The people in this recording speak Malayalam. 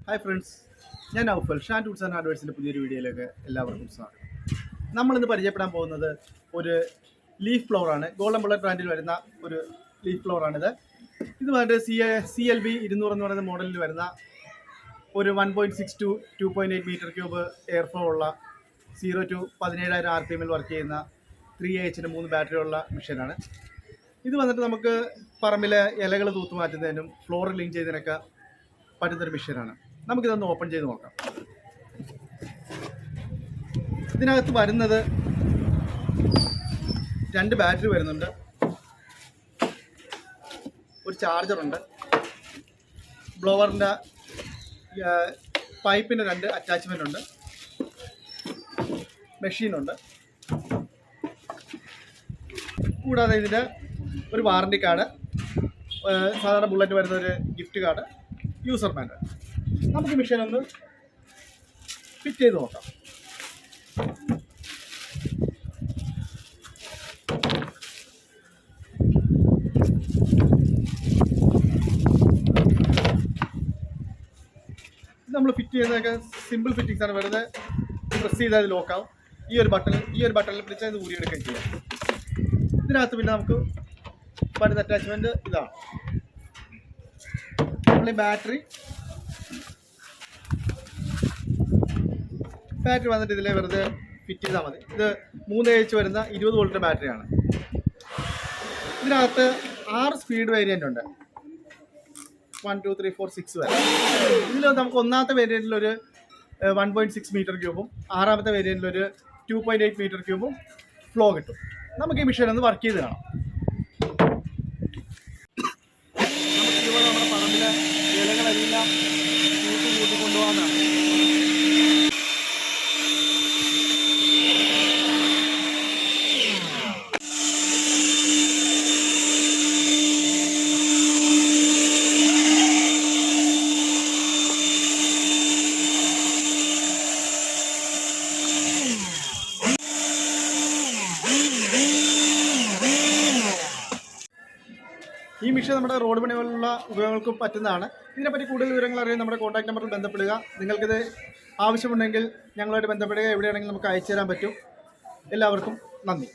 ഹായ് ഫ്രണ്ട്സ്, ഞാൻ ഔഫൽ ഷാൻ ടൂൾസ് ആൻഡ് ഹാർഡ്വെയർസിൻ്റെ പുതിയൊരു വീഡിയോയിലേക്ക് എല്ലാവർക്കും സ്വാഗതം. നമ്മളിന്ന് പരിചയപ്പെടാൻ പോകുന്നത് ഒരു ലീഫ് ഫ്ലവറാണ്. ഗോൾഡൻ ബുള്ളറ്റ് ബ്രാൻഡിൽ വരുന്ന ഒരു ലീഫ് ഫ്ലവറാണിത്. ഇത് വന്നിട്ട് CLB 200 എന്ന് പറയുന്ന മോഡലിൽ വരുന്ന ഒരു 1.6 to 2.8 metre cube air flow ഉള്ള 0 to 17,000 RPM വർക്ക് ചെയ്യുന്ന 3AH 3 ബാറ്ററി ഉള്ള മെഷീനാണ്. ഇത് വന്നിട്ട് നമുക്ക് പറമ്പിലെ ഇലകൾ തൂത്ത് മാറ്റുന്നതിനും ഫ്ലോർ ക്ലീൻ ചെയ്യുന്നതിനൊക്കെ പറ്റുന്നൊരു മെഷീനാണ്. നമുക്കിതൊന്ന് ഓപ്പൺ ചെയ്ത് നോക്കാം. ഇതിനകത്ത് വരുന്നത് 2 ബാറ്ററി വരുന്നുണ്ട്, ഒരു ചാർജറുണ്ട്, ബ്ലോവറിൻ്റെ പൈപ്പിൻ്റെ 2 അറ്റാച്ച്മെൻ്റ് ഉണ്ട്, മെഷീനുണ്ട്. കൂടാതെ ഇതിൻ്റെ ഒരു വാറണ്ടി കാർഡ്, സാധാരണ ബുള്ളറ്റ് വരുന്ന ഒരു ഗിഫ്റ്റ് കാർഡ്, യൂസർ മാനുവൽ. നമുക്ക് ഈ മെഷീൻ ഒന്ന് ഫിറ്റ് ചെയ്ത് നോക്കാം. ഇത് നമ്മൾ ഫിറ്റ് ചെയ്യുന്നതൊക്കെ സിമ്പിൾ ഫിറ്റിങ്സ് ആണ്. വെറുതെ പ്രസ് ചെയ്താൽ ഇത് ലോക്കാവും. ഈ ഒരു ബട്ടണിൽ പിടിച്ചാൽ ഇത് ഊരിയെടുക്കുകയും ചെയ്യാം. ഇതിനകത്ത് പിന്നെ നമുക്ക് വരുന്ന അറ്റാച്ച്മെൻറ്റ് ഇതാണ്. നമ്മൾ ഈ ബാറ്ററി വന്നിട്ട് ഇതിലെ വെറുതെ ഫിറ്റ് ചെയ്താൽ മതി. ഇത് 3AH വരുന്ന 20 വോൾട്ടിൻ്റെ ബാറ്ററിയാണ്. ഇതിനകത്ത് 6 സ്പീഡ് വേരിയൻ്റ് ഉണ്ട്, 1 2 3 4 6 വരെ. ഇതിൽ നമുക്ക് ഒന്നാമത്തെ വേരിയൻറ്റിലൊരു 1.6 മീറ്റർ ക്യൂബും 6ാമത്തെ വേരിയൻറ്റിലൊരു 2.8 മീറ്റർ ക്യൂബും ഫ്ലോ കിട്ടും. നമുക്ക് ഈ മെഷീൻ ഒന്ന് വർക്ക് ചെയ്ത് കാണാം. നമുക്കിതുപോലെ നമ്മുടെ പറമ്പിലെ ഇലകളെല്ലാം കൂട്ടി കൊണ്ടുപോകാനാണ്. ഈ മെഷീൻ നമ്മുടെ റോഡ് പണികളുള്ള ഉപയോഗങ്ങൾക്കും പറ്റുന്നതാണ്. ഇതിനെപ്പറ്റി കൂടുതൽ വിവരങ്ങൾ അറിയാൻ നമ്മുടെ കോൺടാക്ട് നമ്പറിൽ ബന്ധപ്പെടുക. നിങ്ങൾക്കിത് ആവശ്യമുണ്ടെങ്കിൽ ഞങ്ങളുമായിട്ട് ബന്ധപ്പെടുക. എവിടെയാണെങ്കിലും നമുക്ക് അയച്ചു തരാൻ പറ്റും. എല്ലാവർക്കും നന്ദി.